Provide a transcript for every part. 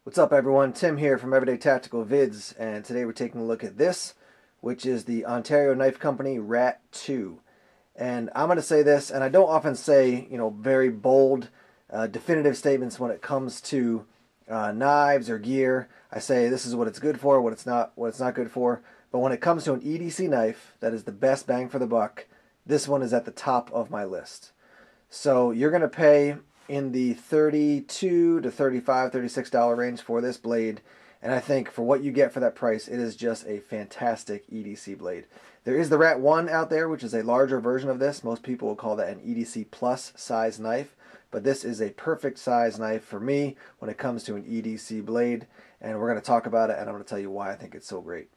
What's up everyone, Tim here from Everyday Tactical Vids, and today we're taking a look at this, which is the Ontario Knife Company Rat 2. And I'm going to say this, and I don't often say, very bold, definitive statements when it comes to knives or gear. I say this is what it's good for, what it's not good for. But when it comes to an EDC knife that is the best bang for the buck, this one is at the top of my list. So you're going to pay in the $32 to $35, $36 range for this blade, and I think for what you get for that price, it is just a fantastic EDC blade. There is the Rat 1 out there, which is a larger version of this. Most people will call that an EDC Plus size knife, but this is a perfect size knife for me when it comes to an EDC blade, and we're going to talk about it, and I'm going to tell you why I think it's so great.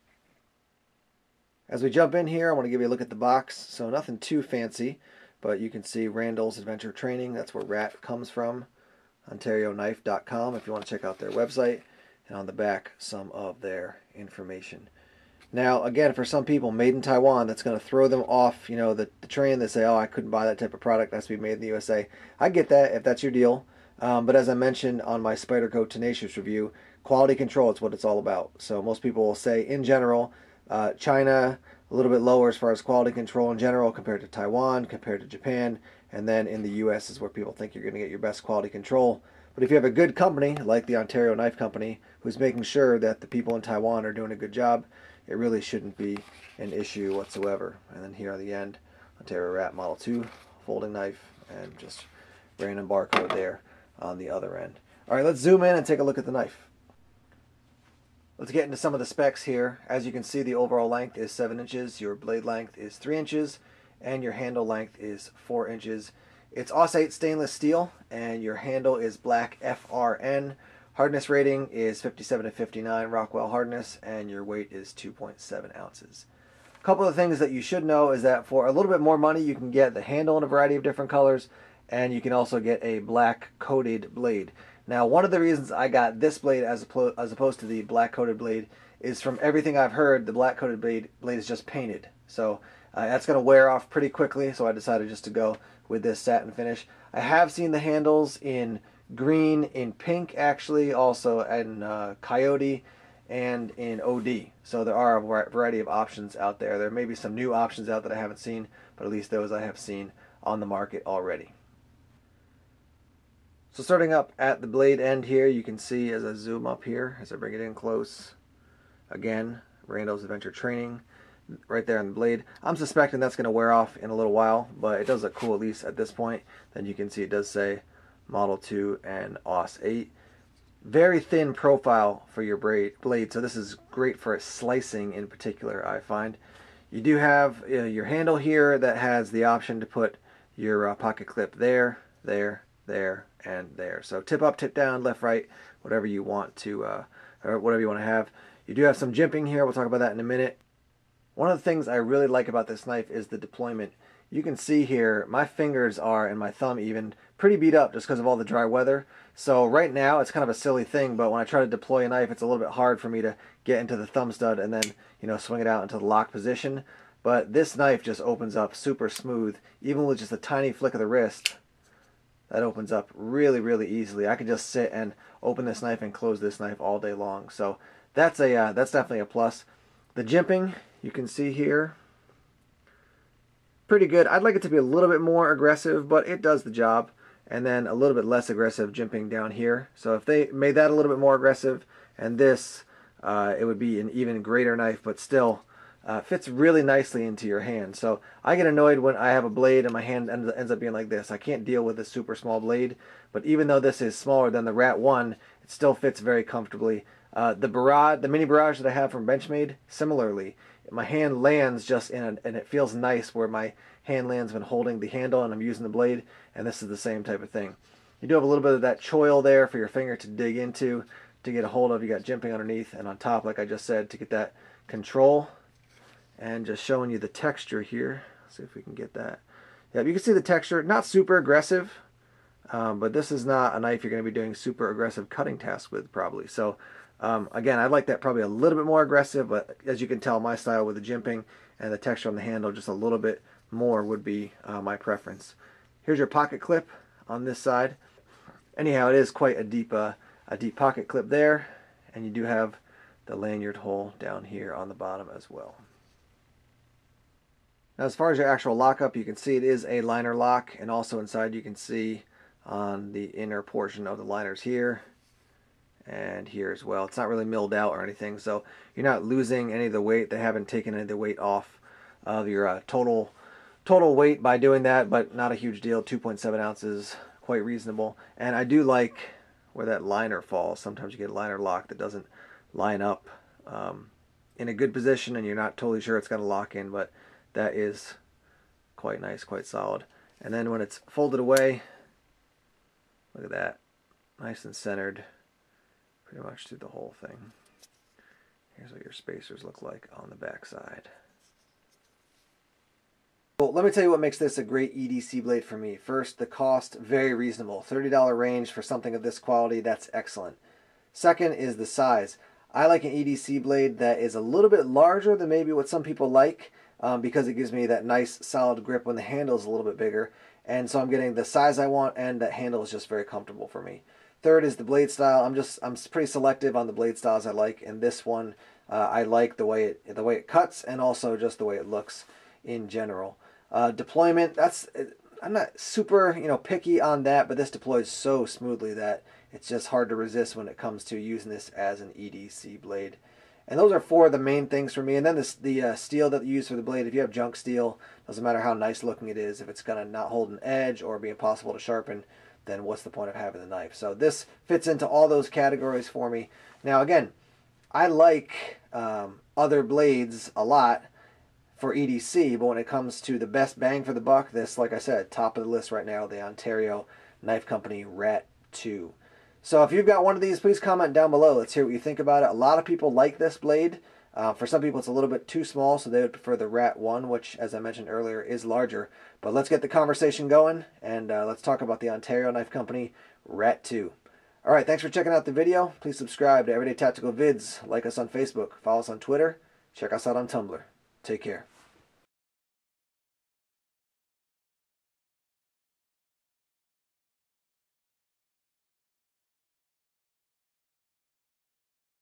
As we jump in here, I want to give you a look at the box. So nothing too fancy, but you can see Randall's Adventure Training. That's where Rat comes from. OntarioKnife.com if you want to check out their website. And on the back, some of their information. Now, again, for some people, made in Taiwan, that's going to throw them off, the train. They say, oh, I couldn't buy that type of product. That's to be made in the USA. I get that if that's your deal. But as I mentioned on my Spyderco Tenacious review, quality control is what it's all about. So most people will say, in general, China, a little bit lower as far as quality control in general compared to Taiwan, compared to Japan, and then in the US is where people think you're going to get your best quality control. But if you have a good company like the Ontario Knife Company who's making sure that the people in Taiwan are doing a good job, it really shouldn't be an issue whatsoever. And then here on the end, Ontario Rat Model 2 folding knife, and just random barcode there on the other end. All right, let's zoom in and take a look at the knife. Let's get into some of the specs here. As you can see, the overall length is 7 inches, your blade length is 3 inches, and your handle length is 4 inches. It's AUS-8 stainless steel, and your handle is black FRN. Hardness rating is 57 to 59 Rockwell hardness, and your weight is 2.7 ounces. A couple of things that you should know is that for a little bit more money, you can get the handle in a variety of different colors, and you can also get a black coated blade. Now, one of the reasons I got this blade as opposed to the black coated blade is from everything I've heard, the black coated blade is just painted. So that's going to wear off pretty quickly, so I decided just to go with this satin finish. I have seen the handles in green, in pink actually, also in coyote, and in OD. So there are a variety of options out there. There may be some new options out that I haven't seen, but at least those I have seen on the market already. So starting up at the blade end here, you can see as I zoom up here, as I bring it in close, again, Randall's Adventure Training, right there on the blade. I'm suspecting that's going to wear off in a little while, but it does look cool at least at this point. Then you can see it does say Model 2 and AUS-8. Very thin profile for your blade, so this is great for slicing in particular, I find. You do have your handle here that has the option to put your pocket clip there, there, and there. So tip up, tip down, left, right, whatever you want to, or whatever you want to have. You do have some jimping here. We'll talk about that in a minute. One of the things I really like about this knife is the deployment. You can see here, my fingers are, and my thumb even, pretty beat up just because of all the dry weather. So right now, it's kind of a silly thing, but when I try to deploy a knife, it's a little bit hard for me to get into the thumb stud and then, swing it out into the lock position. But this knife just opens up super smooth, even with just a tiny flick of the wrist. That opens up really, really easily. I can just sit and open this knife and close this knife all day long. So that's definitely a plus. The jimping, you can see here, pretty good. I'd like it to be a little bit more aggressive, but it does the job. And then a little bit less aggressive jimping down here. So if they made that a little bit more aggressive, and this, it would be an even greater knife, but still fits really nicely into your hand. So I get annoyed when I have a blade and my hand ends up being like this. I can't deal with a super small blade, but even though this is smaller than the Rat 1, it still fits very comfortably. The mini barrage that I have from Benchmade, similarly, my hand lands just and it feels nice where my hand lands when holding the handle and I'm using the blade, and this is the same type of thing. You do have a little bit of that choil there for your finger to dig into, to get a hold of. You got jimping underneath and on top, like I just said, to get that control. And just showing you the texture here. See if we can get that. Yeah, you can see the texture. Not super aggressive, but this is not a knife you're going to be doing super aggressive cutting tasks with probably. So again, I'd like that probably a little bit more aggressive, but as you can tell, my style with the jimping and the texture on the handle just a little bit more would be my preference. Here's your pocket clip on this side. Anyhow, it is quite a deep a deep pocket clip there, and you do have the lanyard hole down here on the bottom as well. Now, as far as your actual lockup, you can see it is a liner lock, and also inside you can see on the inner portion of the liners here and here as well. It's not really milled out or anything, so you're not losing any of the weight. They haven't taken any of the weight off of your total weight by doing that, but not a huge deal. 2.7 ounces, quite reasonable. And I do like where that liner falls. Sometimes you get a liner lock that doesn't line up in a good position, and you're not totally sure it's going to lock in, but that is quite nice, quite solid. And then when it's folded away, look at that, nice and centered pretty much through the whole thing. Here's what your spacers look like on the back side. Well, let me tell you what makes this a great EDC blade for me. First, the cost, very reasonable. $30 range for something of this quality, that's excellent. Second is the size. I like an EDC blade that is a little bit larger than maybe what some people like, because it gives me that nice solid grip when the handle is a little bit bigger. And so I'm getting the size I want, and that handle is just very comfortable for me. Third is the blade style. I'm pretty selective on the blade styles I like, and this one I like the way it cuts, and also just the way it looks in general. Deployment, I'm not super picky on that, but this deploys so smoothly that it's just hard to resist when it comes to using this as an EDC blade. And those are four of the main things for me. And then the steel that you use for the blade, if you have junk steel, doesn't matter how nice looking it is, if it's going to not hold an edge or be impossible to sharpen, then what's the point of having the knife? So this fits into all those categories for me. Now again, I like other blades a lot for EDC, but when it comes to the best bang for the buck, this, like I said, top of the list right now, the Ontario Knife Company Rat 2. So if you've got one of these, please comment down below. Let's hear what you think about it. A lot of people like this blade. For some people, it's a little bit too small, so they would prefer the Rat 1, which, as I mentioned earlier, is larger. But let's get the conversation going, and let's talk about the Ontario Knife Company Rat 2. All right, thanks for checking out the video. Please subscribe to Everyday Tactical Vids. Like us on Facebook. Follow us on Twitter. Check us out on Tumblr. Take care.